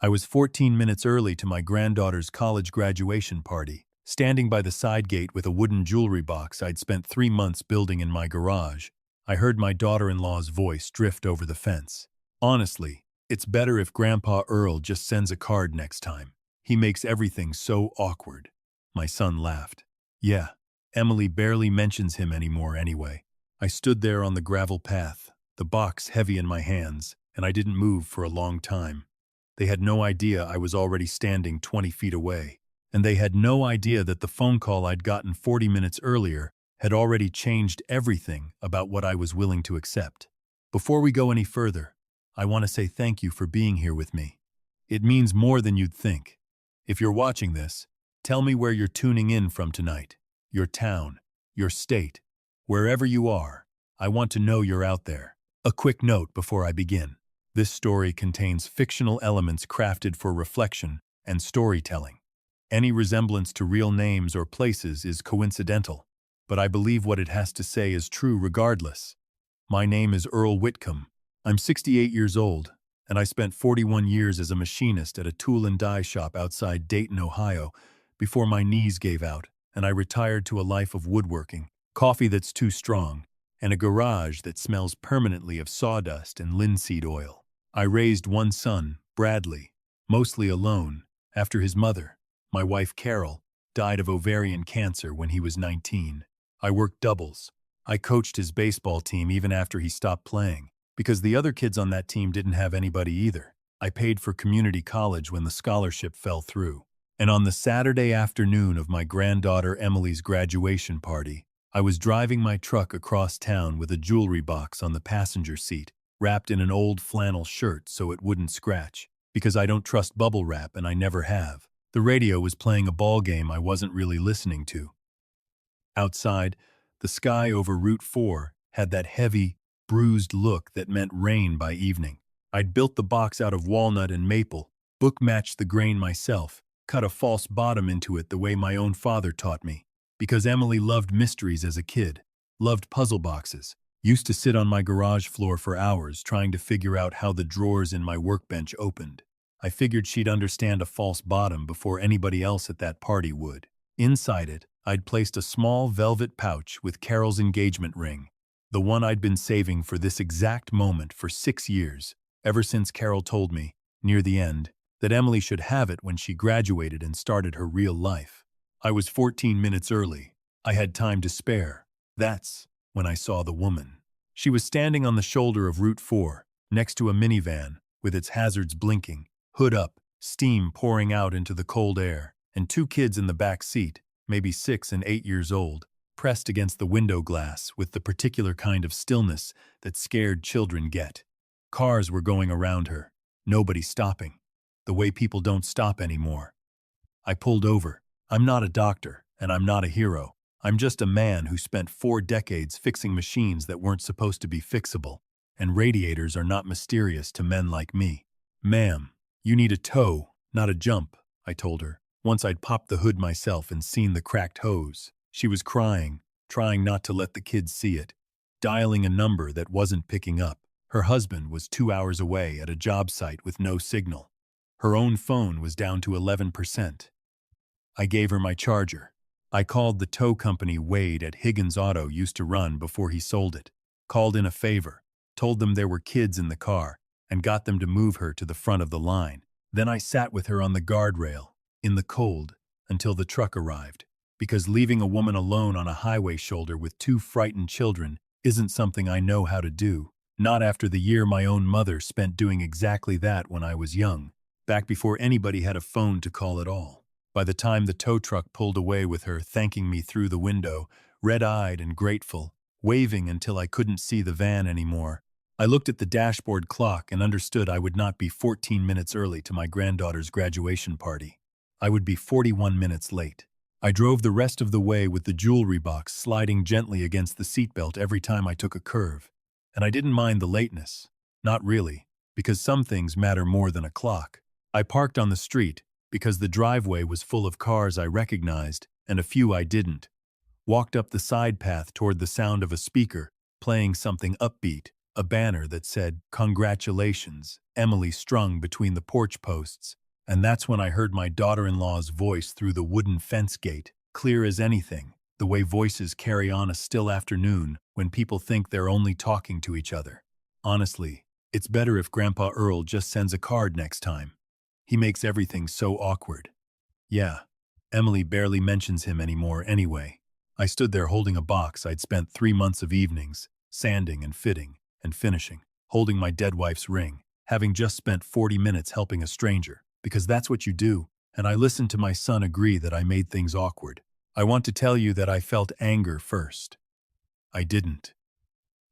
I was 14 minutes early to my granddaughter's college graduation party, standing by the side gate with a wooden jewelry box I'd spent 3 months building in my garage. I heard my daughter-in-law's voice drift over the fence. Honestly, it's better if Grandpa Earl just sends a card next time. He makes everything so awkward. My son laughed. Yeah, Emily barely mentions him anymore anyway. I stood there on the gravel path, the box heavy in my hands, and I didn't move for a long time. They had no idea I was already standing 20 feet away, and they had no idea that the phone call I'd gotten 40 minutes earlier had already changed everything about what I was willing to accept. Before we go any further, I want to say thank you for being here with me. It means more than you'd think. If you're watching this, tell me where you're tuning in from tonight, your town, your state, wherever you are. I want to know you're out there. A quick note before I begin. This story contains fictional elements crafted for reflection and storytelling. Any resemblance to real names or places is coincidental, but I believe what it has to say is true regardless. My name is Earl Whitcomb. I'm 68 years old, and I spent 41 years as a machinist at a tool and die shop outside Dayton, Ohio, before my knees gave out and I retired to a life of woodworking, coffee that's too strong, and a garage that smells permanently of sawdust and linseed oil. I raised one son, Bradley, mostly alone, after his mother, my wife Carol, died of ovarian cancer when he was 19. I worked doubles. I coached his baseball team even after he stopped playing, because the other kids on that team didn't have anybody either. I paid for community college when the scholarship fell through. And on the Saturday afternoon of my granddaughter Emily's graduation party, I was driving my truck across town with a jewelry box on the passenger seat, wrapped in an old flannel shirt so it wouldn't scratch, because I don't trust bubble wrap and I never have. The radio was playing a ball game I wasn't really listening to. Outside, the sky over Route 4 had that heavy, bruised look that meant rain by evening. I'd built the box out of walnut and maple, book-matched the grain myself, cut a false bottom into it the way my own father taught me, because Emily loved mysteries as a kid, loved puzzle boxes, used to sit on my garage floor for hours trying to figure out how the drawers in my workbench opened. I figured she'd understand a false bottom before anybody else at that party would. Inside it, I'd placed a small velvet pouch with Carol's engagement ring, the one I'd been saving for this exact moment for 6 years, ever since Carol told me, near the end, that Emily should have it when she graduated and started her real life. I was 14 minutes early. I had time to spare. That's when I saw the woman. She was standing on the shoulder of Route 4, next to a minivan, with its hazards blinking, hood up, steam pouring out into the cold air, and 2 kids in the back seat, maybe 6 and 8 years old, pressed against the window glass with the particular kind of stillness that scared children get. Cars were going around her, nobody stopping, the way people don't stop anymore. I pulled over. I'm not a doctor, and I'm not a hero. I'm just a man who spent 4 decades fixing machines that weren't supposed to be fixable, and radiators are not mysterious to men like me. Ma'am, you need a tow, not a jump, I told her, once I'd popped the hood myself and seen the cracked hose. She was crying, trying not to let the kids see it, dialing a number that wasn't picking up. Her husband was 2 hours away at a job site with no signal. Her own phone was down to 11%. I gave her my charger. I called the tow company Wade at Higgins Auto used to run before he sold it, called in a favor, told them there were kids in the car, and got them to move her to the front of the line. Then I sat with her on the guardrail, in the cold, until the truck arrived, because leaving a woman alone on a highway shoulder with 2 frightened children isn't something I know how to do, not after the year my own mother spent doing exactly that when I was young, back before anybody had a phone to call at all. By the time the tow truck pulled away with her thanking me through the window, red-eyed and grateful, waving until I couldn't see the van anymore, I looked at the dashboard clock and understood I would not be 14 minutes early to my granddaughter's graduation party. I would be 41 minutes late. I drove the rest of the way with the jewelry box sliding gently against the seatbelt every time I took a curve, and I didn't mind the lateness. Not really, because some things matter more than a clock. I parked on the street, because the driveway was full of cars I recognized and a few I didn't, walked up the side path toward the sound of a speaker, playing something upbeat, a banner that said, "Congratulations, Emily," strung between the porch posts, and that's when I heard my daughter-in-law's voice through the wooden fence gate, clear as anything, the way voices carry on a still afternoon when people think they're only talking to each other. Honestly, it's better if Grandpa Earl just sends a card next time. He makes everything so awkward. Yeah, Emily barely mentions him anymore anyway. I stood there holding a box I'd spent 3 months of evenings, sanding and fitting and finishing, holding my dead wife's ring, having just spent 40 minutes helping a stranger, because that's what you do, and I listened to my son agree that I made things awkward. I want to tell you that I felt anger first. I didn't.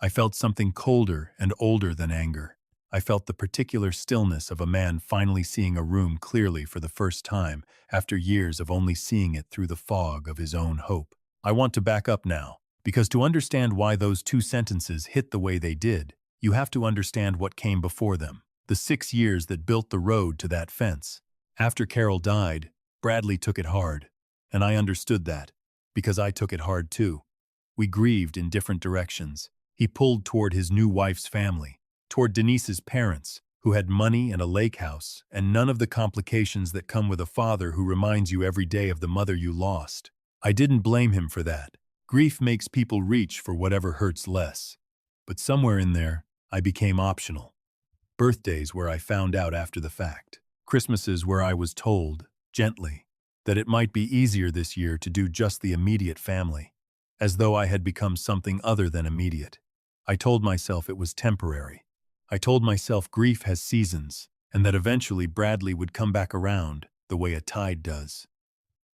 I felt something colder and older than anger. I felt the particular stillness of a man finally seeing a room clearly for the first time after years of only seeing it through the fog of his own hope. I want to back up now, because to understand why those two sentences hit the way they did, you have to understand what came before them, the 6 years that built the road to that fence. After Carol died, Bradley took it hard, and I understood that, because I took it hard too. We grieved in different directions. He pulled toward his new wife's family, toward Denise's parents, who had money and a lake house, and none of the complications that come with a father who reminds you every day of the mother you lost. I didn't blame him for that. Grief makes people reach for whatever hurts less. But somewhere in there, I became optional. Birthdays where I found out after the fact. Christmases where I was told, gently, that it might be easier this year to do just the immediate family, as though I had become something other than immediate. I told myself it was temporary. I told myself grief has seasons, and that eventually Bradley would come back around, the way a tide does.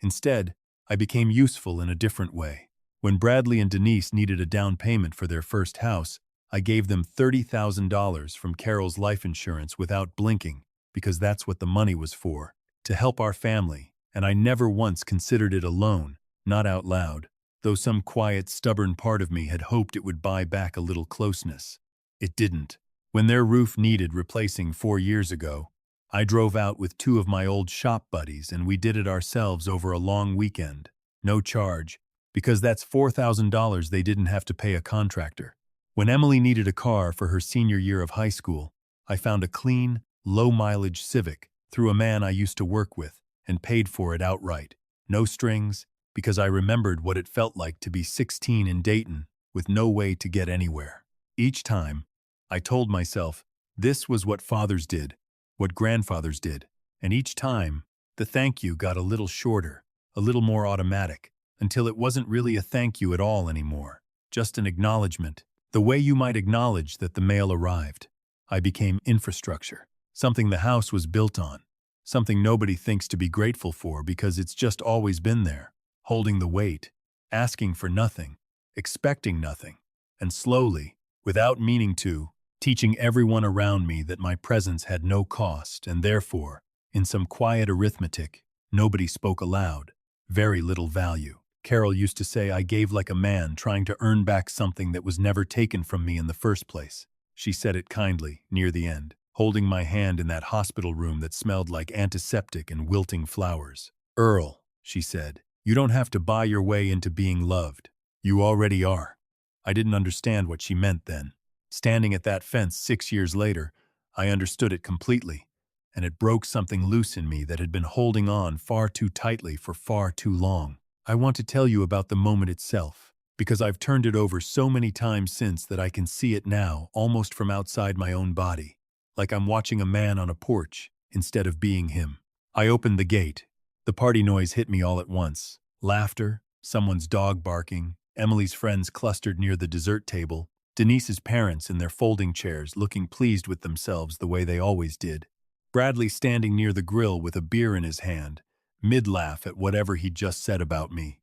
Instead, I became useful in a different way. When Bradley and Denise needed a down payment for their first house, I gave them $30,000 from Carol's life insurance without blinking, because that's what the money was for, to help our family, and I never once considered it a loan, not out loud, though some quiet, stubborn part of me had hoped it would buy back a little closeness. It didn't. When their roof needed replacing 4 years ago, I drove out with 2 of my old shop buddies and we did it ourselves over a long weekend. No charge, because that's $4,000 they didn't have to pay a contractor. When Emily needed a car for her senior year of high school, I found a clean, low-mileage Civic through a man I used to work with and paid for it outright. No strings, because I remembered what it felt like to be 16 in Dayton with no way to get anywhere. Each time, I told myself, this was what fathers did, what grandfathers did, and each time, the thank you got a little shorter, a little more automatic, until it wasn't really a thank you at all anymore, just an acknowledgement, the way you might acknowledge that the mail arrived. I became infrastructure, something the house was built on, something nobody thinks to be grateful for because it's just always been there, holding the weight, asking for nothing, expecting nothing, and slowly, without meaning to, teaching everyone around me that my presence had no cost and therefore, in some quiet arithmetic, nobody spoke aloud, very little value. Carol used to say I gave like a man trying to earn back something that was never taken from me in the first place. She said it kindly, near the end, holding my hand in that hospital room that smelled like antiseptic and wilting flowers. "Earl," she said, "you don't have to buy your way into being loved. You already are." I didn't understand what she meant then. Standing at that fence 6 years later, I understood it completely, and it broke something loose in me that had been holding on far too tightly for far too long. I want to tell you about the moment itself, because I've turned it over so many times since that I can see it now almost from outside my own body, like I'm watching a man on a porch instead of being him. I opened the gate. The party noise hit me all at once. Laughter, someone's dog barking, Emily's friends clustered near the dessert table, Denise's parents in their folding chairs looking pleased with themselves the way they always did, Bradley standing near the grill with a beer in his hand, mid-laugh at whatever he'd just said about me.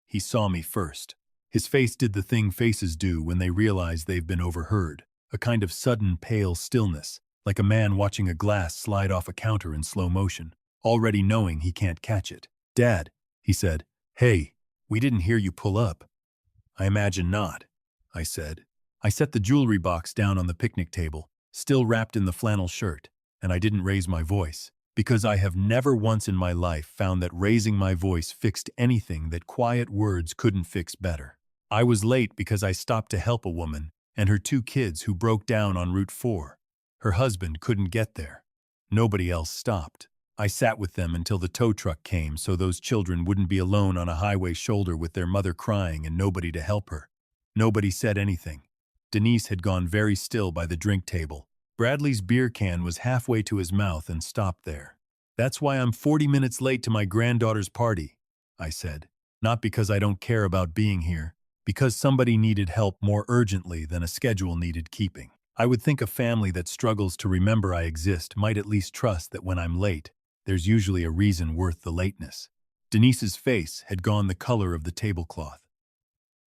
He saw me first. His face did the thing faces do when they realize they've been overheard, a kind of sudden pale stillness, like a man watching a glass slide off a counter in slow motion, already knowing he can't catch it. "Dad," he said, "hey, we didn't hear you pull up." "I imagine not," I said. I set the jewelry box down on the picnic table, still wrapped in the flannel shirt, and I didn't raise my voice, because I have never once in my life found that raising my voice fixed anything that quiet words couldn't fix better. I was late because I stopped to help a woman, and her 2 kids who broke down on Route 4. Her husband couldn't get there. Nobody else stopped. I sat with them until the tow truck came so those children wouldn't be alone on a highway shoulder with their mother crying and nobody to help her. Nobody said anything. Denise had gone very still by the drink table. Bradley's beer can was halfway to his mouth and stopped there. "That's why I'm 40 minutes late to my granddaughter's party," I said. "Not because I don't care about being here, because somebody needed help more urgently than a schedule needed keeping. I would think a family that struggles to remember I exist might at least trust that when I'm late, there's usually a reason worth the lateness." Denise's face had gone the color of the tablecloth.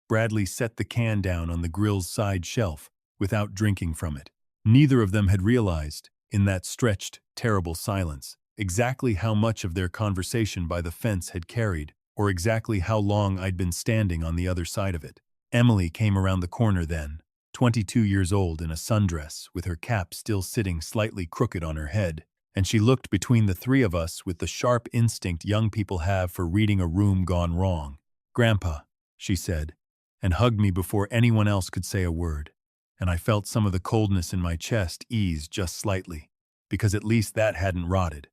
Bradley set the can down on the grill's side shelf without drinking from it. Neither of them had realized, in that stretched, terrible silence, exactly how much of their conversation by the fence had carried, or exactly how long I'd been standing on the other side of it. Emily came around the corner then, 22 years old in a sundress, with her cap still sitting slightly crooked on her head, and she looked between the three of us with the sharp instinct young people have for reading a room gone wrong. "Grandpa," she said, and hugged me before anyone else could say a word. And I felt some of the coldness in my chest ease just slightly, because at least that hadn't rotted.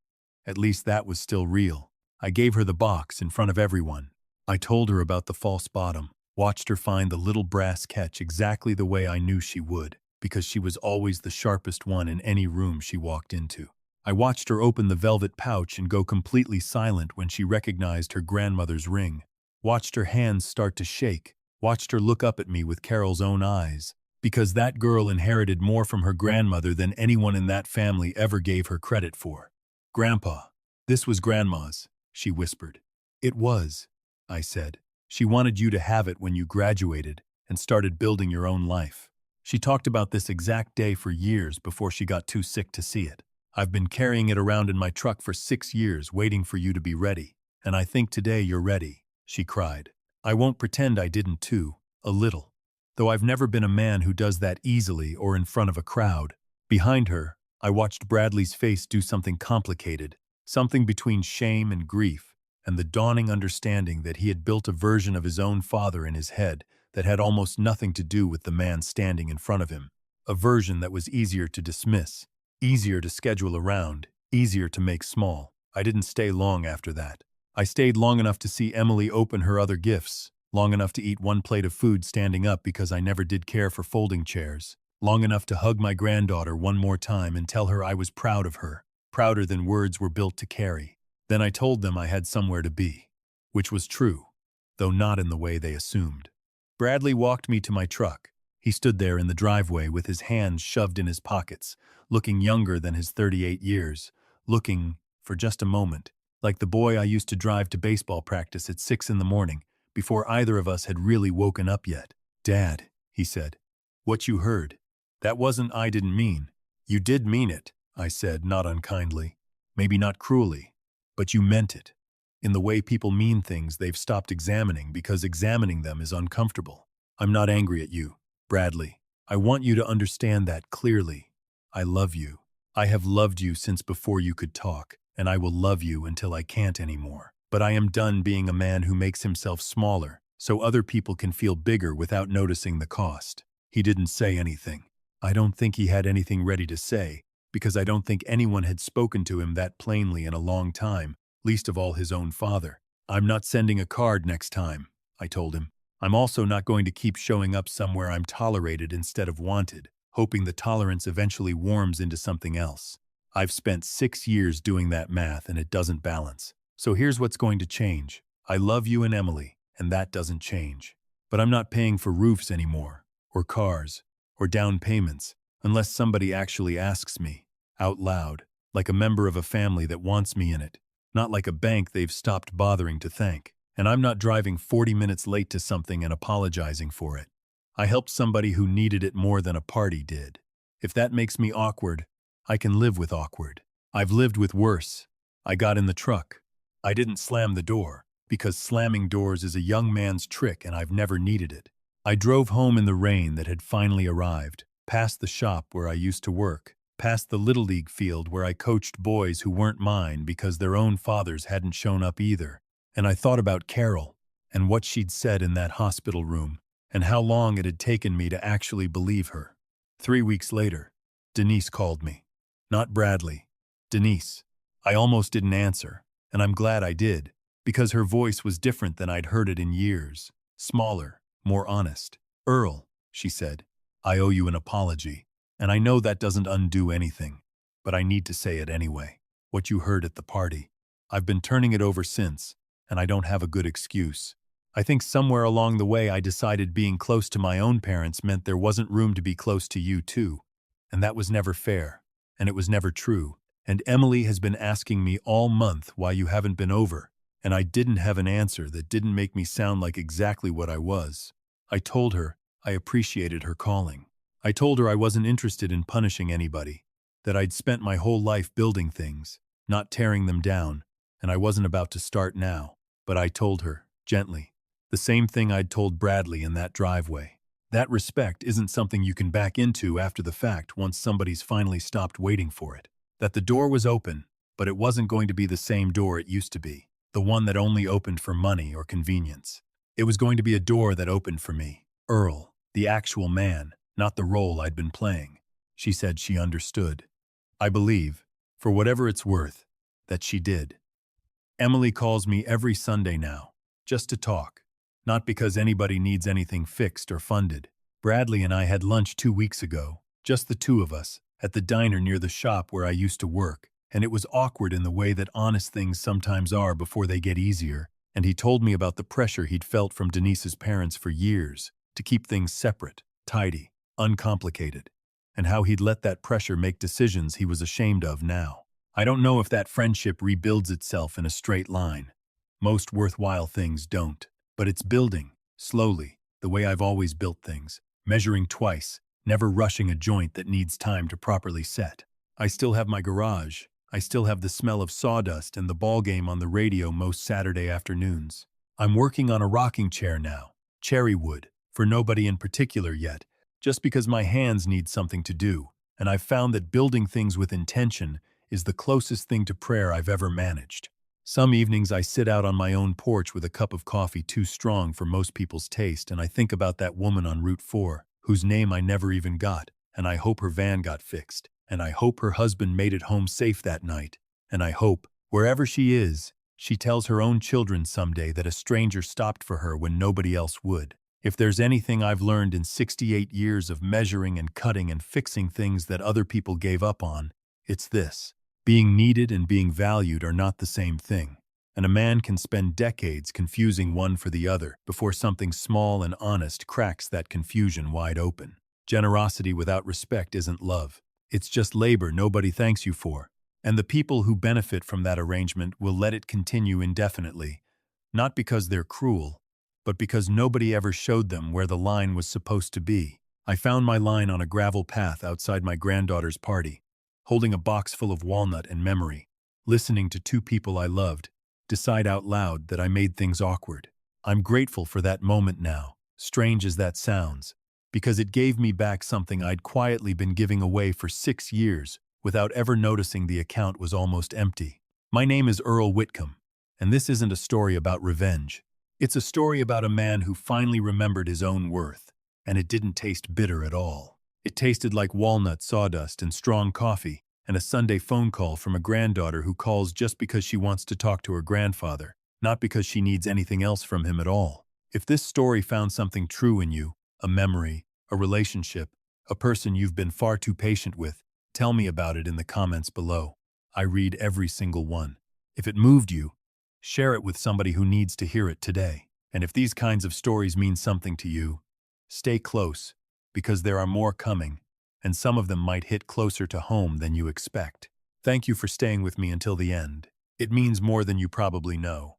At least that was still real. I gave her the box in front of everyone. I told her about the false bottom, watched her find the little brass catch exactly the way I knew she would, because she was always the sharpest one in any room she walked into. I watched her open the velvet pouch and go completely silent when she recognized her grandmother's ring. Watched her hands start to shake. Watched her look up at me with Carol's own eyes, because that girl inherited more from her grandmother than anyone in that family ever gave her credit for. "Grandpa, this was Grandma's," she whispered. "It was," I said. "She wanted you to have it when you graduated and started building your own life. She talked about this exact day for years before she got too sick to see it. I've been carrying it around in my truck for 6 years waiting for you to be ready, and I think today you're ready," she cried. I won't pretend I didn't too, a little. Though I've never been a man who does that easily or in front of a crowd. Behind her, I watched Bradley's face do something complicated, something between shame and grief, and the dawning understanding that he had built a version of his own father in his head that had almost nothing to do with the man standing in front of him. A version that was easier to dismiss, easier to schedule around, easier to make small. I didn't stay long after that. I stayed long enough to see Emily open her other gifts, long enough to eat one plate of food standing up because I never did care for folding chairs, long enough to hug my granddaughter one more time and tell her I was proud of her, prouder than words were built to carry. Then I told them I had somewhere to be, which was true, though not in the way they assumed. Bradley walked me to my truck. He stood there in the driveway with his hands shoved in his pockets, looking younger than his 38 years, looking, for just a moment, like the boy I used to drive to baseball practice at 6 in the morning, before either of us had really woken up yet. "Dad," he said, "what you heard, that wasn't I didn't mean." "You did mean it," I said, not unkindly. "Maybe not cruelly, but you meant it. In the way people mean things they've stopped examining because examining them is uncomfortable. I'm not angry at you, Bradley. I want you to understand that clearly. I love you. I have loved you since before you could talk, and I will love you until I can't anymore. But I am done being a man who makes himself smaller so other people can feel bigger without noticing the cost." He didn't say anything. I don't think he had anything ready to say, because I don't think anyone had spoken to him that plainly in a long time, least of all his own father. "I'm not sending a card next time," I told him. "I'm also not going to keep showing up somewhere I'm tolerated instead of wanted, hoping the tolerance eventually warms into something else. I've spent 6 years doing that math and it doesn't balance. So here's what's going to change. I love you and Emily, and that doesn't change. But I'm not paying for roofs anymore, or cars, or down payments, unless somebody actually asks me, out loud, like a member of a family that wants me in it, not like a bank they've stopped bothering to thank. And I'm not driving 40 minutes late to something and apologizing for it. I helped somebody who needed it more than a party did. If that makes me awkward, I can live with awkward. I've lived with worse. I got in the truck. I didn't slam the door, because slamming doors is a young man's trick and I've never needed it. I drove home in the rain that had finally arrived, past the shop where I used to work, past the Little League field where I coached boys who weren't mine because their own fathers hadn't shown up either. And I thought about Carol, and what she'd said in that hospital room, and how long it had taken me to actually believe her. 3 weeks later, Denise called me. Not Bradley. Denise. I almost didn't answer, and I'm glad I did, because her voice was different than I'd heard it in years. Smaller, more honest. "Earl," she said, "I owe you an apology, and I know that doesn't undo anything, but I need to say it anyway. What you heard at the party. I've been turning it over since, and I don't have a good excuse. I think somewhere along the way I decided being close to my own parents meant there wasn't room to be close to you too. And that was never fair, and it was never true. And Emily has been asking me all month why you haven't been over, and I didn't have an answer that didn't make me sound like exactly what I was. I told her I appreciated her calling. I told her I wasn't interested in punishing anybody, that I'd spent my whole life building things, not tearing them down, and I wasn't about to start now. But I told her, gently, the same thing I'd told Bradley in that driveway. That respect isn't something you can back into after the fact once somebody's finally stopped waiting for it. That the door was open, but it wasn't going to be the same door it used to be, the one that only opened for money or convenience. It was going to be a door that opened for me, Earl, the actual man, not the role I'd been playing. She said she understood. I believe, for whatever it's worth, that she did. Emily calls me every Sunday now, just to talk. Not because anybody needs anything fixed or funded. Bradley and I had lunch 2 weeks ago, just the two of us, at the diner near the shop where I used to work, and it was awkward in the way that honest things sometimes are before they get easier, and he told me about the pressure he'd felt from Denise's parents for years, to keep things separate, tidy, uncomplicated, and how he'd let that pressure make decisions he was ashamed of now. I don't know if that friendship rebuilds itself in a straight line. Most worthwhile things don't. But it's building, slowly, the way I've always built things, measuring twice, never rushing a joint that needs time to properly set. I still have my garage. I still have the smell of sawdust and the ball game on the radio most Saturday afternoons. I'm working on a rocking chair now, cherry wood, for nobody in particular yet, just because my hands need something to do, and I've found that building things with intention is the closest thing to prayer I've ever managed. Some evenings I sit out on my own porch with a cup of coffee too strong for most people's taste, and I think about that woman on Route 4, whose name I never even got, and I hope her van got fixed, and I hope her husband made it home safe that night, and I hope, wherever she is, she tells her own children someday that a stranger stopped for her when nobody else would. If there's anything I've learned in 68 years of measuring and cutting and fixing things that other people gave up on, it's this. Being needed and being valued are not the same thing, and a man can spend decades confusing one for the other before something small and honest cracks that confusion wide open. Generosity without respect isn't love. It's just labor nobody thanks you for, and the people who benefit from that arrangement will let it continue indefinitely, not because they're cruel, but because nobody ever showed them where the line was supposed to be. I found my line on a gravel path outside my granddaughter's party, holding a box full of walnut and memory, listening to two people I loved decide out loud that I made things awkward. I'm grateful for that moment now, strange as that sounds, because it gave me back something I'd quietly been giving away for 6 years without ever noticing the account was almost empty. My name is Earl Whitcomb, and this isn't a story about revenge. It's a story about a man who finally remembered his own worth, and it didn't taste bitter at all. It tasted like walnut sawdust and strong coffee, and a Sunday phone call from a granddaughter who calls just because she wants to talk to her grandfather, not because she needs anything else from him at all. If this story found something true in you, a memory, a relationship, a person you've been far too patient with, tell me about it in the comments below. I read every single one. If it moved you, share it with somebody who needs to hear it today. And if these kinds of stories mean something to you, stay close, because there are more coming, and some of them might hit closer to home than you expect. Thank you for staying with me until the end. It means more than you probably know.